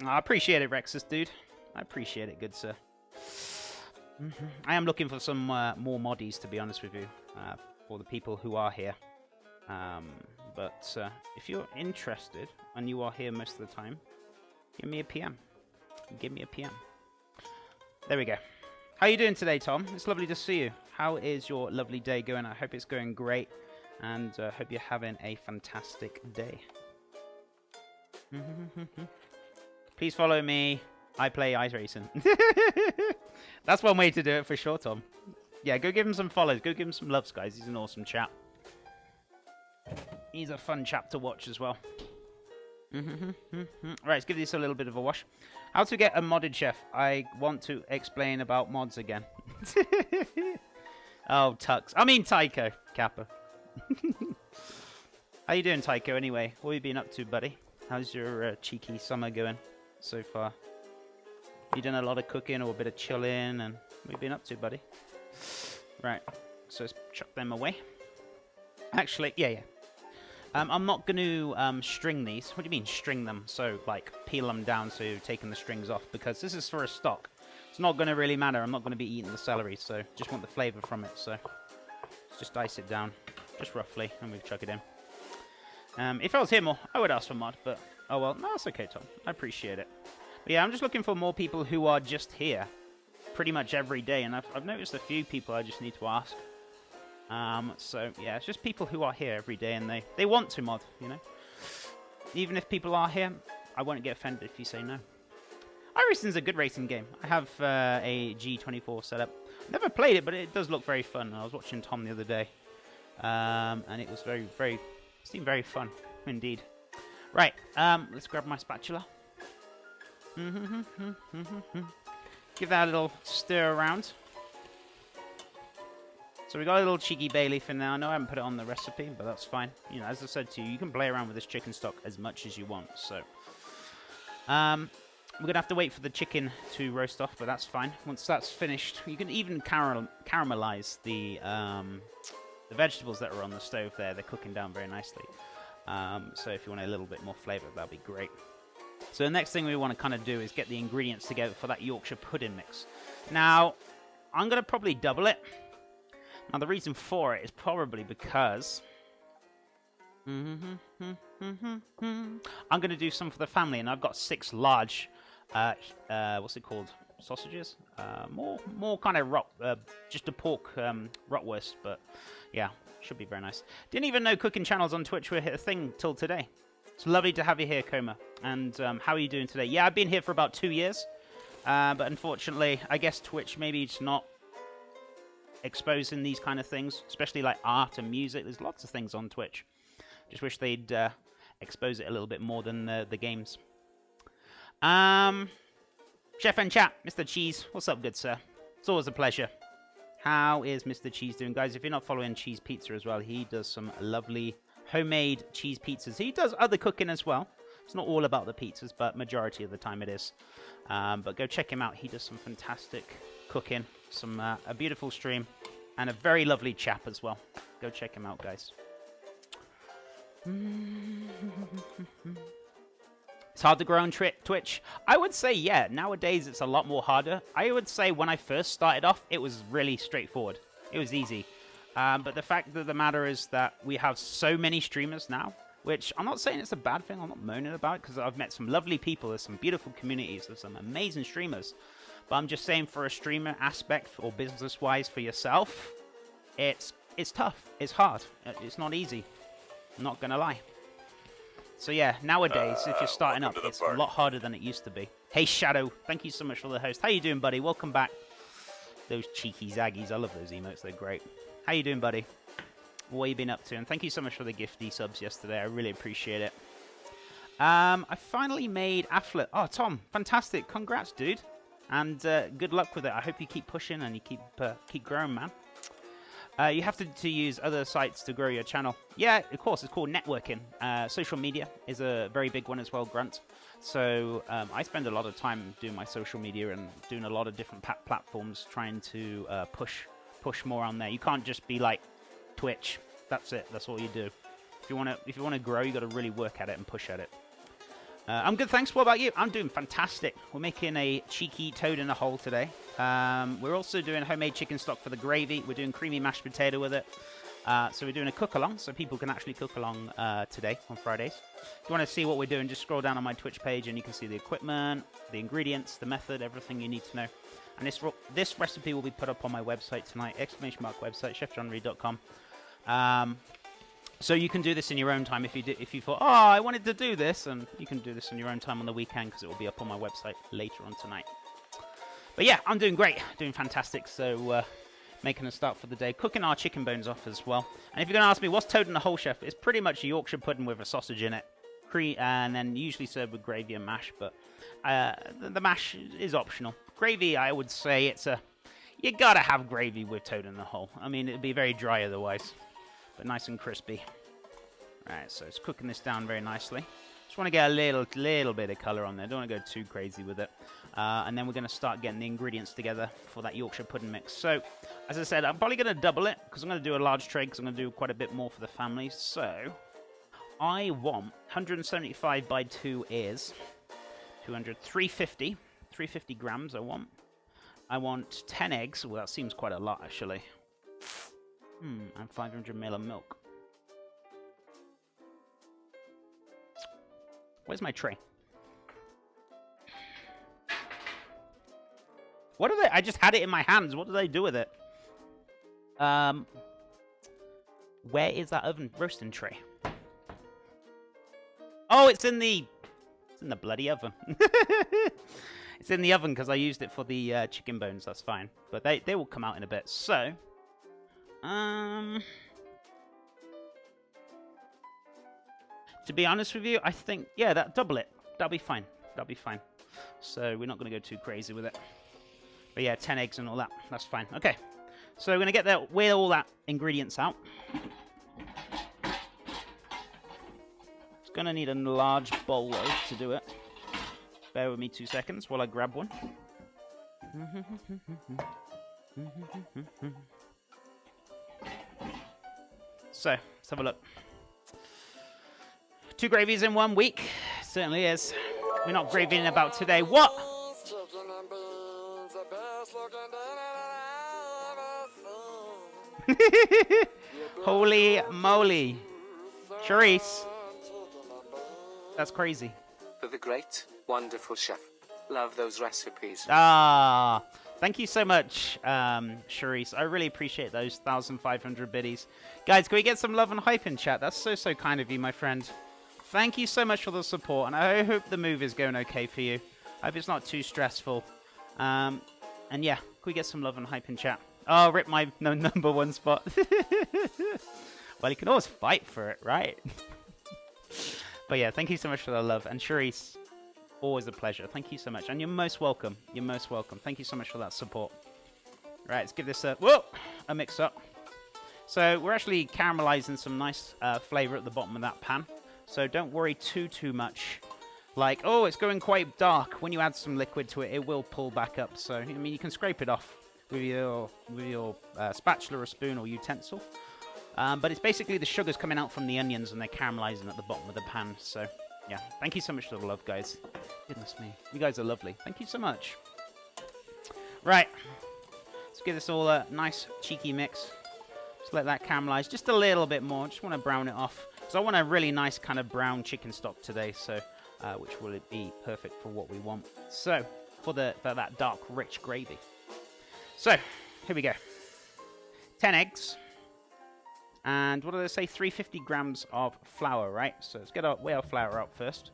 I appreciate it, Rexus, dude. I appreciate it, good sir. I am looking for some more moddies, to be honest with you, for the people who are here. But if you're interested and you are here most of the time, give me a PM. Give me a PM. There we go. How are you doing today, Tom? It's lovely to see you. How is your lovely day going? I hope it's going great, and hope you're having a fantastic day. Please follow me. I play ice racing. That's one way to do it for sure, Tom. Yeah, go give him some follows. Go give him some loves, guys. He's an awesome chap. He's a fun chap to watch as well. Right, let's give this a little bit of a wash. How to get a modded chef. I want to explain about mods again. Oh, Tux. I mean Tycho, Kappa. How you doing, Tycho, anyway? What have you been up to, buddy? How's your cheeky summer going so far? You done a lot of cooking or a bit of chilling? And what have you been up to, buddy? Right, so let's chuck them away. Actually, yeah. I'm not going to string these. What do you mean, string them? So, like, peel them down so you're taking the strings off, because this is for a stock. It's not going to really matter. I'm not going to be eating the celery, so just want the flavour from it. So, let's just dice it down, just roughly, and we'll chuck it in. If I was here more, I would ask for mod, but oh well. No, that's okay, Tom. I appreciate it. But yeah, I'm just looking for more people who are just here pretty much every day, and I've noticed a few people I just need to ask. So yeah, it's just people who are here every day and they want to mod, you know. Even if people are here, I won't get offended if you say no. iRacing's a good racing game. I have a G24 setup. Never played it, but it does look very fun. I was watching Tom the other day, and it was seemed very fun indeed. Right, let's grab my spatula. Give that a little stir around. So we got a little cheeky bay leaf in there. I know I haven't put it on the recipe, but that's fine. You know, as I said to you, you can play around with this chicken stock as much as you want. So, we're gonna have to wait for the chicken to roast off, but that's fine. Once that's finished, you can even caramelize the vegetables that are on the stove there. They're cooking down very nicely. So if you want a little bit more flavour, that'd be great. So the next thing we want to kind of do is get the ingredients together for that Yorkshire pudding mix. Now, I'm gonna probably double it. Now, the reason for it is probably because I'm going to do some for the family, and I've got 6 large, what's it called? Sausages? More kind of just a pork rotwurst, but yeah, should be very nice. Didn't even know cooking channels on Twitch were a thing till today. It's lovely to have you here, Coma. And how are you doing today? Yeah, I've been here for about 2 years, but unfortunately, I guess Twitch maybe it's not exposing these kind of things, especially like art and music. There's lots of things on Twitch. Just wish they'd expose it a little bit more than the games. Chef and chat, Mr. Cheese, what's up, good sir? It's always a pleasure. How is Mr. Cheese doing, guys? If you're not following Cheese Pizza as well, he does some lovely homemade cheese pizzas. He does other cooking as well. It's not all about the pizzas, but majority of the time it is. But go check him out. He does some fantastic cooking, a beautiful stream, and a very lovely chap as well. Go check him out, guys. It's hard to grow on Twitch. I would say, yeah, nowadays it's a lot more harder. I would say when I first started off, it was really straightforward. It was easy. But the fact of the matter is that we have so many streamers now, which I'm not saying it's a bad thing. I'm not moaning about it, because I've met some lovely people. There's some beautiful communities. There's some amazing streamers. But I'm just saying, for a streamer aspect or business-wise for yourself, it's tough. It's hard. It's not easy. I'm not going to lie. So yeah, nowadays, if you're starting up, it's a lot harder than it used to be. Hey, Shadow, thank you so much for the host. How you doing, buddy? Welcome back. Those cheeky zaggies. I love those emotes. They're great. How you doing, buddy? What have you been up to? And thank you so much for the gifty subs yesterday. I really appreciate it. I finally made Afflet. Oh, Tom, fantastic. Congrats, dude. And good luck with it. I hope you keep pushing and you keep growing, man. You have to use other sites to grow your channel. Yeah, of course. It's called networking. Social media is a very big one as well, Grunt. So I spend a lot of time doing my social media and doing a lot of different platforms, trying to push more on there. You can't just be like Twitch. That's it. That's all you do. If you want to grow, you got to really work at it and push at it. I'm good, thanks. What about you? I'm doing fantastic. We're making a cheeky toad in a hole today. We're also doing homemade chicken stock for the gravy. We're doing creamy mashed potato with it. So we're doing a cook-along, so people can actually cook along today on Fridays. If you want to see what we're doing, just scroll down on my Twitch page and you can see the equipment, the ingredients, the method, everything you need to know. And this recipe will be put up on my website tonight, !website, chefjohnreed.com. So you can do this in your own time if you thought, oh, I wanted to do this, and you can do this in your own time on the weekend because it will be up on my website later on tonight. But yeah, I'm doing great, doing fantastic. So making a start for the day, cooking our chicken bones off as well. And if you're going to ask me, what's toad in the hole, chef? It's pretty much a Yorkshire pudding with a sausage in it, and then usually served with gravy and mash. But the mash is optional. Gravy, I would say you gotta have gravy with toad in the hole. I mean, it'd be very dry otherwise. But nice and crispy. Right, so it's cooking this down very nicely. Just want to get a little bit of colour on there. Don't want to go too crazy with it. And then we're going to start getting the ingredients together for that Yorkshire pudding mix. So, as I said, I'm probably going to double it because I'm going to do a large tray because I'm going to do quite a bit more for the family. So, I want 175 by 2 ears. 350 grams I want. I want 10 eggs. Well, that seems quite a lot, actually. And 500 ml of milk. Where's my tray? What are they? I just had it in my hands. What did I do with it? Where is that oven roasting tray? Oh, it's in the bloody oven. It's in the oven because I used it for the chicken bones. That's fine. But they will come out in a bit. So. To be honest with you, I think, yeah, double it. That'll be fine. That'll be fine. So we're not going to go too crazy with it. But yeah, 10 eggs and all that. That's fine. Okay. So we're going to get that, weigh all that ingredients out. It's going to need a large bowl though to do it. Bear with me 2 seconds while I grab one. So, let's have a look. 2 gravies in 1 week. Certainly is. We're not gravying about today. What? Holy moly. Charisse. That's crazy. For the great, wonderful chef. Love those recipes. Ah. Thank you so much, Charisse. I really appreciate those 1,500 biddies. Guys, can we get some love and hype in chat? That's so kind of you, my friend. Thank you so much for the support, and I hope the move is going okay for you. I hope it's not too stressful. And yeah, can we get some love and hype in chat? Oh, rip my number 1 spot. Well, you can always fight for it, right? But yeah, thank you so much for the love. And Charisse, always a pleasure. Thank you so much. And you're most welcome. You're most welcome. Thank you so much for that support. Right, let's give this a mix up. So we're actually caramelizing some nice flavor at the bottom of that pan. So don't worry too much. Like, oh, it's going quite dark. When you add some liquid to it, it will pull back up. So, I mean, you can scrape it off with your spatula or spoon or utensil. But it's basically the sugars coming out from the onions and they're caramelizing at the bottom of the pan. So, yeah, thank you so much for the love, guys. Goodness me. You guys are lovely. Thank you so much. Right. Let's give this all a nice, cheeky mix. Just let that caramelize just a little bit more. Just want to brown it off. So I want a really nice kind of brown chicken stock today. So, which will be perfect for what we want. So, for that dark, rich gravy. So, here we go. 10 eggs. And what did I say? 350 grams of flour, right? So let's weigh our flour out first.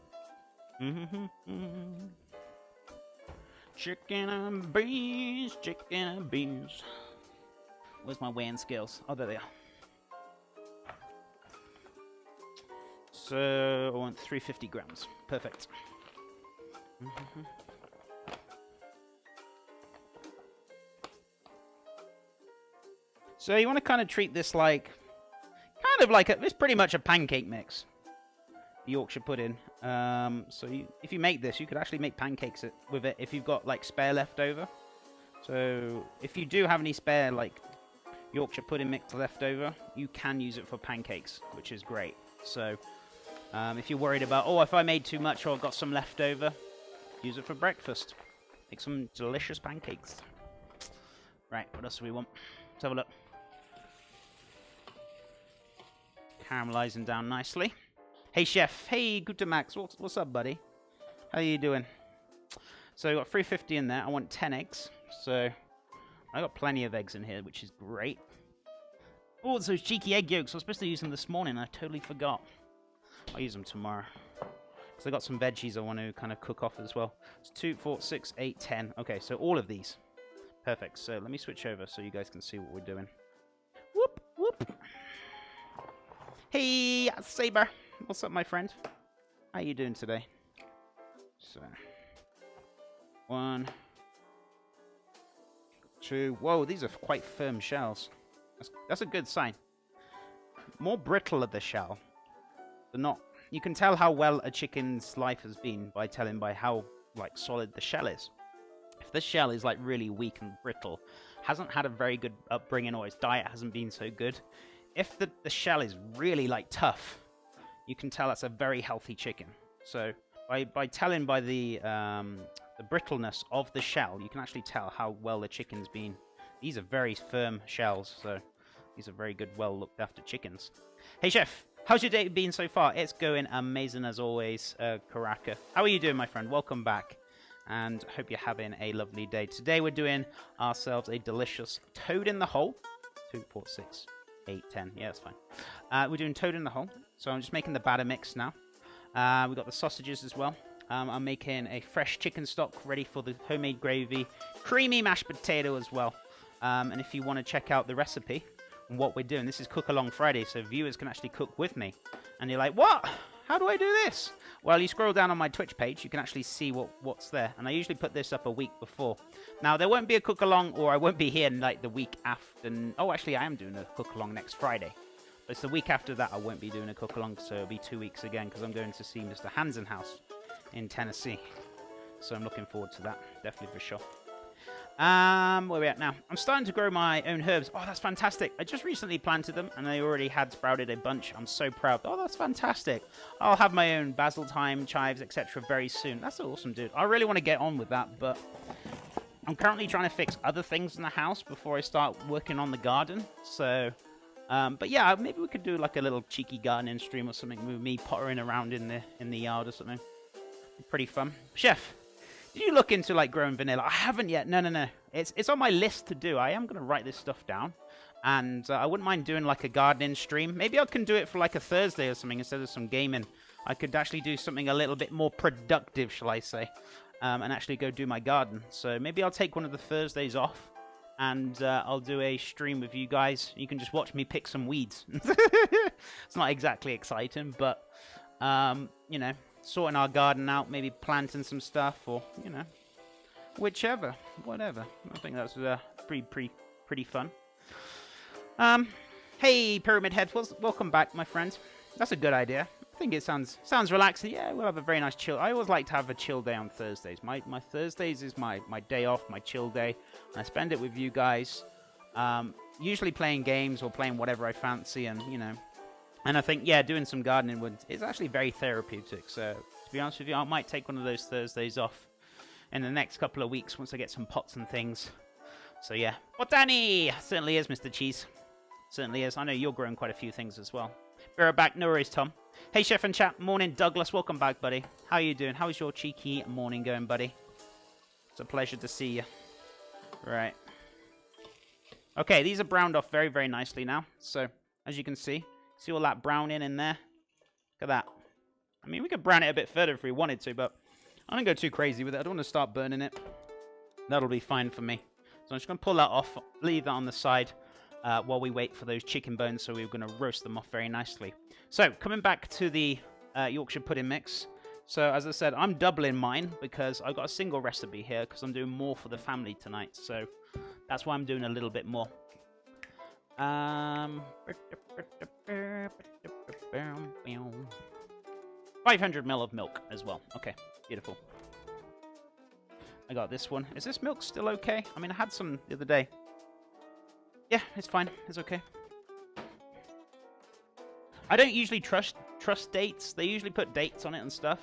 Chicken and beans, chicken and beans. Where's my weighing scales? Oh, there they are. So I want 350 grams. Perfect. So you want to kind of treat this like... it's pretty much a pancake mix. Yorkshire pudding. So if you make this, you could actually make pancakes with it if you've got like spare left over. So if you do have any spare like Yorkshire pudding mix left over, you can use it for pancakes, which is great. So If you're worried about, oh, if I made too much or I've got some left over, use it for breakfast. Make some delicious pancakes. Right, what else do we want? Let's have a look. Caramelizing down nicely. Hey, Chef. Hey, Guten Max. What's up, buddy? How you doing? So I got 350 in there. I want 10 eggs. So I got plenty of eggs in here, which is great. Oh, it's those cheeky egg yolks. I was supposed to use them this morning. I totally forgot. I'll use them tomorrow. Because I got some veggies I want to kind of cook off as well. It's 2, 4, 6, 8, 10. Okay, so all of these. Perfect. So let me switch over so you guys can see what we're doing. Whoop, whoop. Hey, Saber. What's up, my friend? How you doing today? So, 1, 2. Whoa, these are quite firm shells. That's a good sign. More brittle of the shell. They're not. You can tell how well a chicken's life has been by telling by how like solid the shell is. If the shell is like really weak and brittle, hasn't had a very good upbringing, or its diet hasn't been so good. If the shell is really like tough, you can tell that's a very healthy chicken. So by telling by the brittleness of the shell, you can actually tell how well the chicken's been. These are very firm shells, so these are very good, well looked after chickens. Hey, Chef. How's your day been so far? It's going amazing as always, Karaka. How are you doing, my friend? Welcome back. And I hope you're having a lovely day. Today we're doing ourselves a delicious toad in the hole. 2, 4, 6, 8, 10. Yeah, that's fine. We're doing toad in the hole. So I'm just making the batter mix now. We've got the sausages as well. I'm making a fresh chicken stock ready for the homemade gravy. Creamy mashed potato as well. And if you want to check out the recipe, what we're doing. This is Cook Along Friday, so viewers can actually cook with me. And you're like, what? How do I do this? Well, you scroll down on my Twitch page, you can actually see what's there. And I usually put this up a week before. Now, there won't be a Cook Along, or I won't be here like the week after. Oh, actually, I am doing a Cook Along next Friday. But it's the week after that I won't be doing a Cook Along, so it'll be 2 weeks again, because I'm going to see Mr. Hansen House in Tennessee. So I'm looking forward to that, definitely for sure. Where are we at now? I'm starting to grow my own herbs. Oh, that's fantastic. I just recently planted them, and they already had sprouted a bunch. I'm so proud. Oh, that's fantastic. I'll have my own basil, thyme, chives, etc. very soon. That's awesome, dude. I really want to get on with that, but I'm currently trying to fix other things in the house before I start working on the garden. So, but yeah, maybe we could do like a little cheeky gardening stream or something with me pottering around in the yard or something. Pretty fun. Chef, did you look into like growing vanilla? I haven't yet. No. It's on my list to do. I am going to write this stuff down. And I wouldn't mind doing like a gardening stream. Maybe I can do it for like a Thursday or something instead of some gaming. I could actually do something a little bit more productive, shall I say. And actually go do my garden. So maybe I'll take one of the Thursdays off. And I'll do a stream with you guys. You can just watch me pick some weeds. It's not exactly exciting, but, you know, sorting our garden out, maybe planting some stuff, or, you know, whichever, whatever. I think that's pretty fun. Hey, Pyramid Head, welcome back, my friend. That's a good idea. I think it sounds relaxing. Yeah, we'll have a very nice chill. I always like to have a chill day on Thursdays. My Thursdays is my day off, my chill day. And I spend it with you guys, usually playing games or playing whatever I fancy, and, you know. And I think, yeah, doing some gardening is actually very therapeutic. So, to be honest with you, I might take one of those Thursdays off in the next couple of weeks once I get some pots and things. So, yeah. Botany! Certainly is, Mr. Cheese. Certainly is. I know you're growing quite a few things as well. Be right back. No worries, Tom. Hey, Chef and Chat. Morning, Douglas. Welcome back, buddy. How are you doing? How is your cheeky morning going, buddy? It's a pleasure to see you. Right. Okay, these are browned off very, very nicely now. So, as you can see all that browning in there? Look at that. I mean, we could brown it a bit further if we wanted to, but I don't go too crazy with it. I don't want to start burning it. That'll be fine for me. So I'm just going to pull that off, leave that on the side while we wait for those chicken bones. So we're going to roast them off very nicely. So coming back to the Yorkshire pudding mix. So as I said, I'm doubling mine because I've got a single recipe here because I'm doing more for the family tonight. So that's why I'm doing a little bit more. 500 ml of milk as well. Okay, beautiful. I got this one. Is this milk still okay? I mean, I had some the other day. Yeah, it's fine. It's okay. I don't usually trust trust dates. They usually put dates on it and stuff.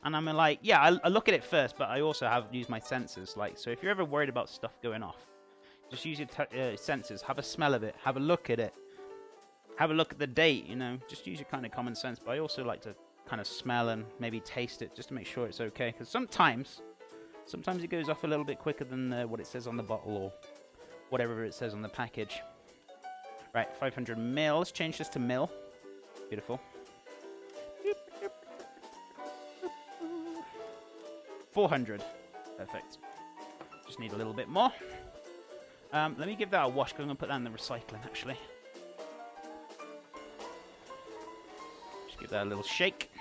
And I'm like, yeah, I look at it first, but I also use my senses. Like, so if you're ever worried about stuff going off, just use your senses. Have a smell of it. Have a look at it. Have a look at the date, you know. Just use your kind of common sense. But I also like to kind of smell and maybe taste it just to make sure it's okay. Because sometimes it goes off a little bit quicker than what it says on the bottle or whatever it says on the package. Right, 500 mil. Let's change this to mil. Beautiful. 400. Perfect. Just need a little bit more. Let me give that a wash, because I'm going to put that in the recycling, actually. Just give that a little shake.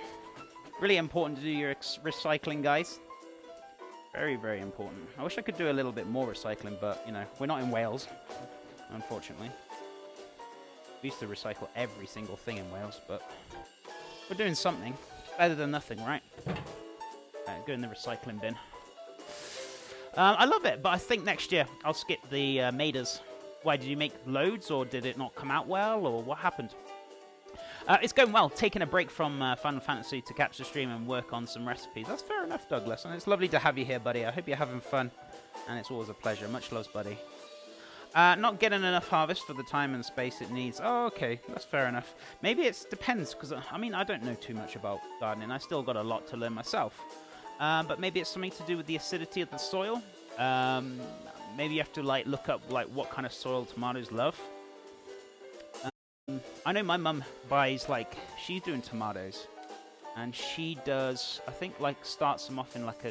Really important to do your recycling, guys. Very, very important. I wish I could do a little bit more recycling, but, you know, we're not in Wales, unfortunately. We used to recycle every single thing in Wales, but we're doing something. Better than nothing, right? Go in the recycling bin. I love it, but I think next year I'll skip the Maiders. Why, did you make loads, or did it not come out well, or what happened? It's going well. Taking a break from Final Fantasy to catch the stream and work on some recipes. That's fair enough, Douglas, and it's lovely to have you here, buddy. I hope you're having fun, and it's always a pleasure. Much love, buddy. Not getting enough harvest for the time and space it needs. Oh, okay, that's fair enough. Maybe it depends, because, I mean, I don't know too much about gardening. I still got a lot to learn myself. But maybe it's something to do with the acidity of the soil. Maybe you have to, like, look up, like, what kind of soil tomatoes love. I know my mum buys, like, she's doing tomatoes, and she does, I think, like, starts them off in, like,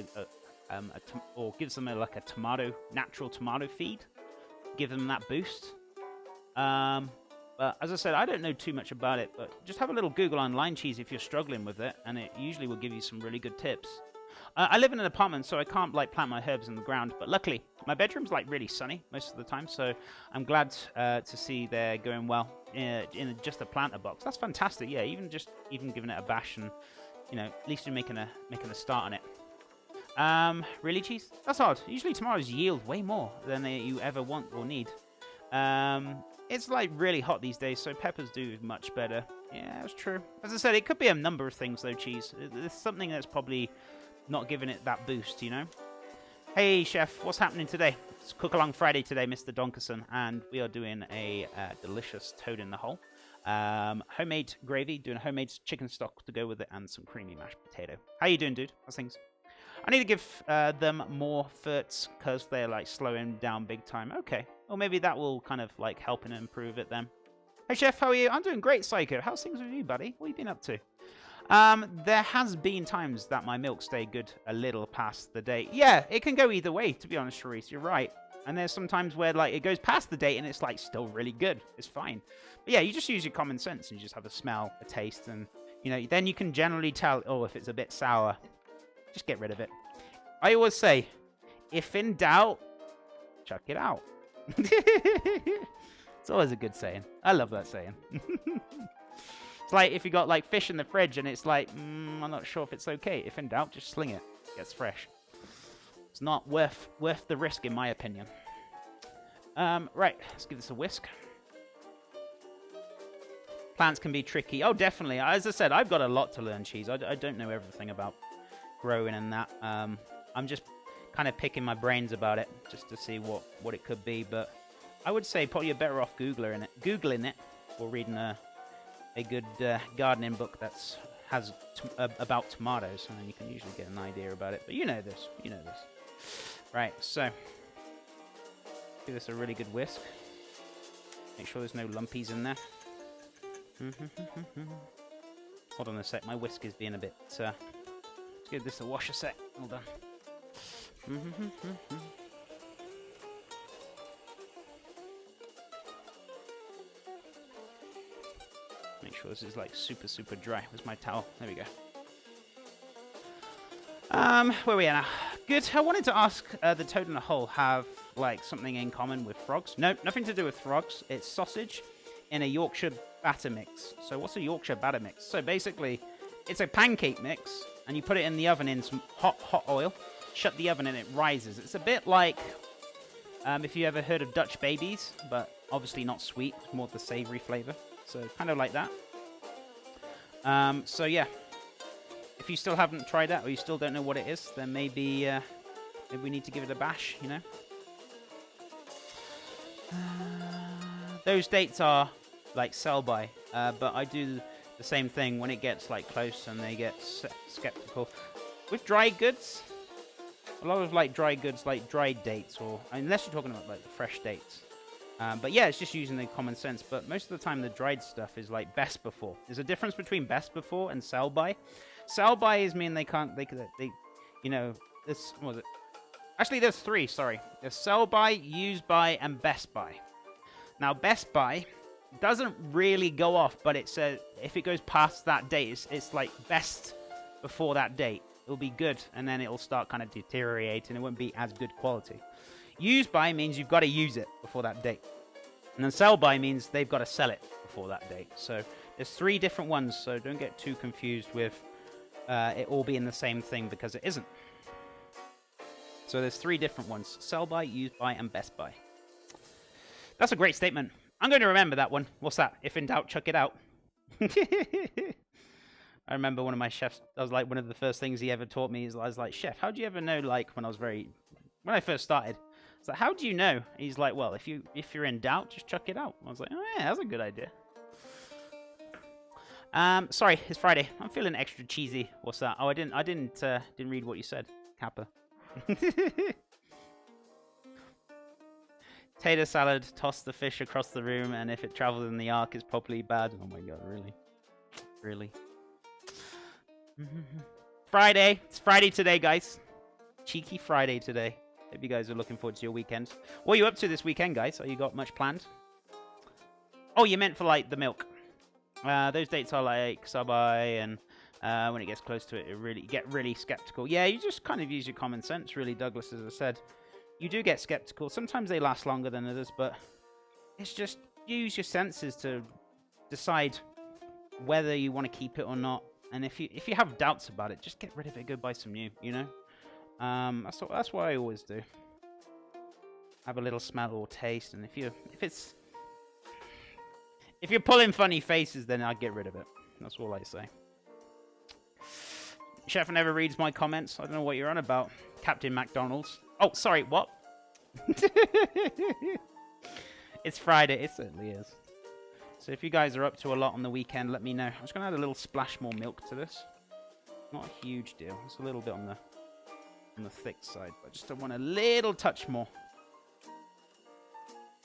or gives them, like, a natural tomato feed. Give them that boost. But as I said, I don't know too much about it, but just have a little Google online, cheese, if you're struggling with it, and it usually will give you some really good tips. I live in an apartment, so I can't, like, plant my herbs in the ground, but luckily, my bedroom's, like, really sunny most of the time, so I'm glad to see they're going well in just a planter box. That's fantastic, yeah, even giving it a bash, and, you know, at least you're making a start on it. Really, cheese? That's hard. Usually tomatoes yield way more than you ever want or need. It's, like, really hot these days, so peppers do much better. Yeah, that's true. As I said, it could be a number of things, though, cheese. There's something that's probably not giving it that boost, you know? Hey, Chef, what's happening today? It's Cook Along Friday today, Mr. Donkerson, and we are doing a delicious toad in the hole. Homemade gravy, doing a homemade chicken stock to go with it, and some creamy mashed potato. How you doing, dude? How's things? I need to give them more ferts, because they're, like, slowing down big time. Okay. Well, maybe that will kind of, like, help and improve it then. Hey, Chef, how are you? I'm doing great, Psycho. How's things with you, buddy? What have you been up to? There has been times that my milk stayed good a little past the date. Yeah, it can go either way, to be honest, Charisse. You're right. And there's some times where, like, it goes past the date and it's, like, still really good. It's fine. But yeah, you just use your common sense and you just have a smell, a taste, and, you know, then you can generally tell, oh, if it's a bit sour, just get rid of it. I always say, if in doubt, chuck it out. It's always a good saying. I love that saying. It's like if you got, like, fish in the fridge and it's like, I'm not sure if it's okay. If in doubt, just sling it. It gets fresh. It's not worth the risk, in my opinion. Right, let's give this a whisk. Plants can be tricky. Oh, definitely. As I said, I've got a lot to learn, cheese. I don't know everything about growing and that. I'm just kind of picking my brains about it just to see what it could be. But I would say probably you're better off Googling it or reading a good gardening book that's about tomatoes, and then you can usually get an idea about it. But you know this. Right, so give this a really good whisk. Make sure there's no lumpies in there. Hold on a sec, my whisk is being a bit... let's give this a wash a sec. Hold on. Make sure this is, like, super dry. Where's my towel? There we go. Where are we at now? Good. I wanted to ask, the toad in the hole have, like, something in common with frogs? No, nothing to do with frogs. It's sausage in a Yorkshire batter mix. So what's a Yorkshire batter mix? So basically, it's a pancake mix, and you put it in the oven in some hot oil, shut the oven, and it rises. It's a bit like, if you ever heard of Dutch babies, but obviously not sweet, more the savory flavor. So kind of like that. So yeah, if you still haven't tried that or you still don't know what it is, then maybe we need to give it a bash, you know. Those dates are like sell by, but I do the same thing when it gets like close and they get skeptical. With dry goods, a lot of like dry goods, like dried dates, or unless you're talking about like fresh dates. But yeah, it's just using the common sense. But most of the time, the dried stuff is like best before. There's a difference between best before and sell by. Sell by is mean they can't, you know, this, what was it? Actually, there's three, sorry. There's sell by, use by, and best by. Now, best by doesn't really go off, but it says if it goes past that date, it's like best before that date. It'll be good, and then it'll start kind of deteriorating. It won't be as good quality. Use by means you've got to use it before that date. And then sell by means they've got to sell it before that date. So there's three different ones, so don't get too confused with it all being the same thing, because it isn't. So there's three different ones: sell by, use by, and best by. That's a great statement. I'm going to remember that one. What's that? If in doubt, chuck it out. I remember one of my chefs, that was like one of the first things he ever taught me. I was like, chef, how do you ever know, like, when I first started, it's like, how do you know? He's like, well, if you're in doubt, just chuck it out. I was like, oh yeah, that's a good idea. Sorry, it's Friday. I'm feeling extra cheesy. What's that? Oh, I didn't read what you said, Kappa. Tater salad, toss the fish across the room, and if it travels in the arc, it's probably bad. Oh my god, really? Really? Friday. It's Friday today, guys. Cheeky Friday today. Hope you guys are looking forward to your weekend. What are you up to this weekend, guys? Are you got much planned? Oh, you meant for, like, the milk. Those dates are, like, sub-eye, and when it gets close to it, you get really skeptical. Yeah, you just kind of use your common sense, really, Douglas, as I said. You do get skeptical. Sometimes they last longer than others, but it's just use your senses to decide whether you want to keep it or not. And if you have doubts about it, just get rid of it. Go buy some new. You know, that's what I always do. Have a little smell or taste, and if you're pulling funny faces, then I'd get rid of it. That's all I say. Chef never reads my comments. I don't know what you're on about, Captain McDonald's. Oh, sorry, what? It's Friday. It certainly is. So if you guys are up to a lot on the weekend, let me know. I'm just going to add a little splash more milk to this. Not a huge deal. It's a little bit on the thick side, but just want a little touch more.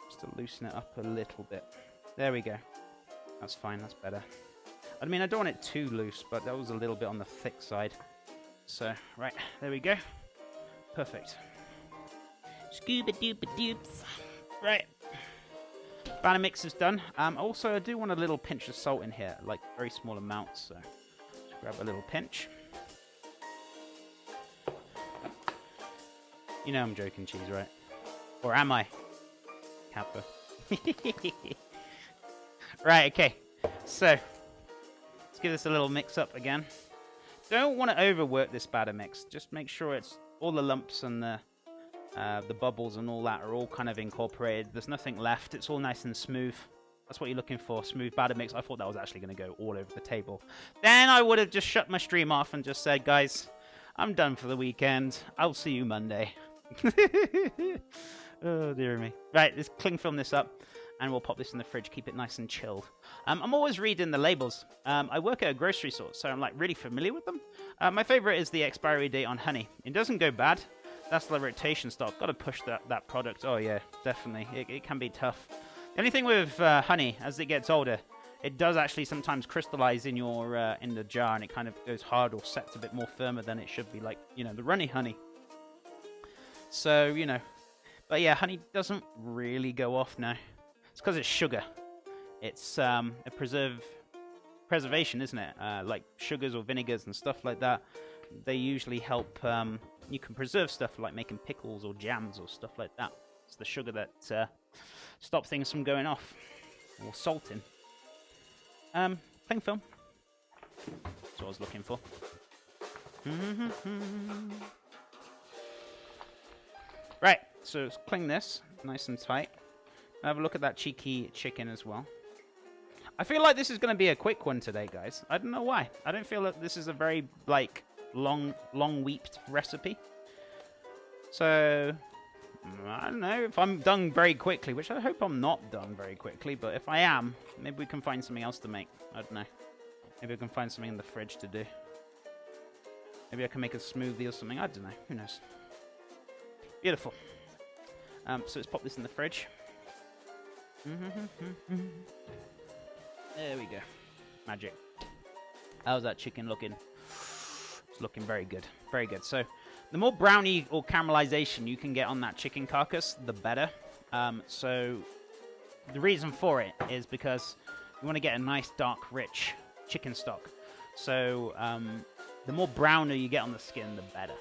Just to loosen it up a little bit. There we go. That's fine. That's better. I mean, I don't want it too loose, but that was a little bit on the thick side. So, right. There we go. Perfect. Scuba-dooba-doops. Right. Batter mix is done. Also, I do want a little pinch of salt in here, like very small amounts. So, just grab a little pinch. You know I'm joking, cheese, right? Or am I? Kappa. Right, okay. So, let's give this a little mix up again. Don't want to overwork this batter mix. Just make sure it's all the lumps and the bubbles and all that are all kind of incorporated. There's nothing left. It's all nice and smooth. That's what you're looking for, smooth batter mix. I thought that was actually going to go all over the table. Then I would have just shut my stream off and just said, guys, I'm done for the weekend. I'll see you Monday. Oh, dear me. Right, let's cling film this up, and we'll pop this in the fridge, keep it nice and chilled. I'm always reading the labels. I work at a grocery store, so I'm like really familiar with them. My favorite is the expiry date on honey. It doesn't go bad. That's the rotation stock. Got to push that product. Oh yeah, definitely. It can be tough. The only thing with honey, as it gets older, it does actually sometimes crystallize in your in the jar, and it kind of goes hard or sets a bit more firmer than it should be, like, you know, the runny honey. So, you know, but yeah, honey doesn't really go off now. It's because it's sugar. It's a preservation, isn't it? Like sugars or vinegars and stuff like that. They usually help. You can preserve stuff like making pickles or jams or stuff like that. It's the sugar that stops things from going off or salting. Cling film. That's what I was looking for. Right, so let's cling this nice and tight. Have a look at that cheeky chicken as well. I feel like this is going to be a quick one today, guys. I don't know why. I don't feel that this is a very, like, long weeped recipe. So, I don't know if I'm done very quickly, which I hope I'm not done very quickly, but if I am, maybe we can find something else to make. I don't know. Maybe I can find something in the fridge to do. Maybe I can make a smoothie or something. I don't know. Who knows? Beautiful. So let's pop this in the fridge. There we go. Magic. How's that chicken looking? It's looking very good. Very good. So the more brownie or caramelization you can get on that chicken carcass, the better. So the reason for it is because you want to get a nice, dark, rich chicken stock. So the more browner you get on the skin, the better.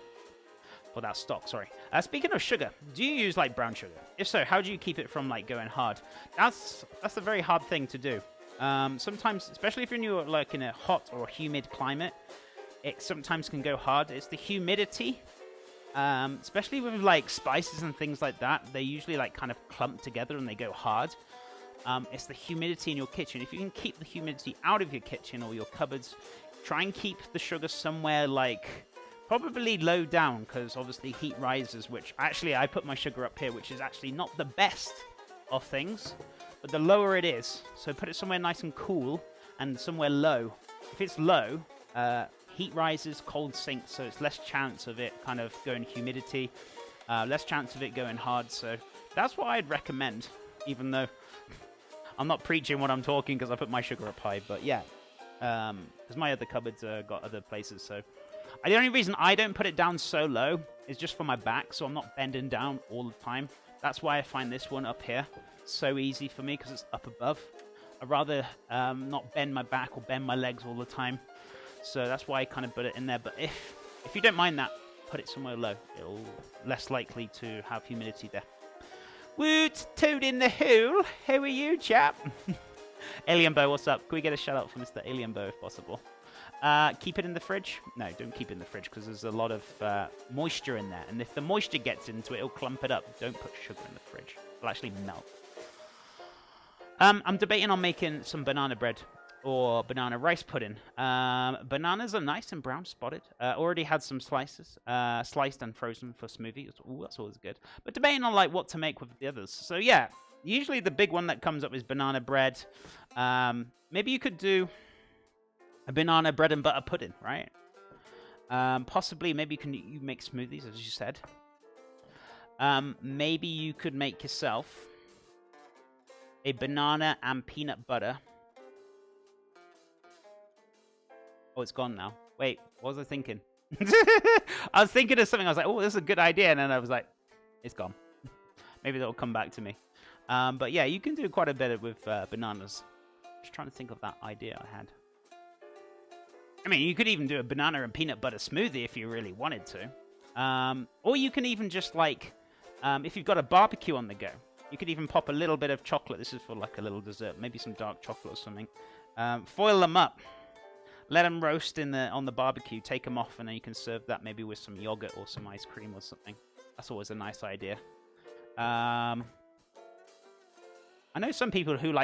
For that stock, sorry. Speaking of sugar, do you use like brown sugar? If so, how do you keep it from like going hard? That's a very hard thing to do. Sometimes, especially if you're like in a hot or humid climate, it sometimes can go hard. It's the humidity, especially with like spices and things like that. They usually like kind of clump together and they go hard. It's the humidity in your kitchen. If you can keep the humidity out of your kitchen or your cupboards, try and keep the sugar somewhere like probably low down, because obviously heat rises, which actually I put my sugar up here, which is actually not the best of things, but the lower it is. So put it somewhere nice and cool and somewhere low. If it's low, heat rises, cold sinks, so it's less chance of it kind of going humidity, less chance of it going hard. So that's what I'd recommend, even though I'm not preaching what I'm talking because I put my sugar up high, but yeah, because my other cupboards got other places. So the only reason I don't put it down so low is just for my back, so I'm not bending down all the time. That's why I find this one up here so easy for me, because it's up above. I'd rather not bend my back or bend my legs all the time. So that's why I kind of put it in there. But if you don't mind that, put it somewhere low. It'll less likely to have humidity there. Woot, toad in the hole. How are you, chap? Alien Bow, what's up? Can we get a shout out for Mr. Alien Bow if possible? Keep it in the fridge? No, don't keep it in the fridge, because there's a lot of moisture in there. And if the moisture gets into it, it'll clump it up. Don't put sugar in the fridge. It'll actually melt. I'm debating on making some banana bread or banana rice pudding. Bananas are nice and brown spotted. Already had some slices, sliced and frozen for smoothies. Ooh, that's always good. But debating on like what to make with the others. So yeah, usually the big one that comes up is banana bread. Maybe you could do a banana bread and butter pudding, right? Possibly, maybe you make smoothies, as you said. Maybe you could make yourself a banana and peanut butter. Oh, it's gone now. Wait, what was I thinking? I was thinking of something. I was like, oh, this is a good idea. And then I was like, it's gone. Maybe that'll come back to me. But yeah, you can do quite a bit with bananas. Just trying to think of that idea I had. I mean, you could even do a banana and peanut butter smoothie if you really wanted to. Or you can even just like, if you've got a barbecue on the go, you could even pop a little bit of chocolate. This is for like a little dessert, maybe some dark chocolate or something. Foil them up. Let them roast on the barbecue. Take them off, and then you can serve that maybe with some yogurt or some ice cream or something. That's always a nice idea. I know some people who like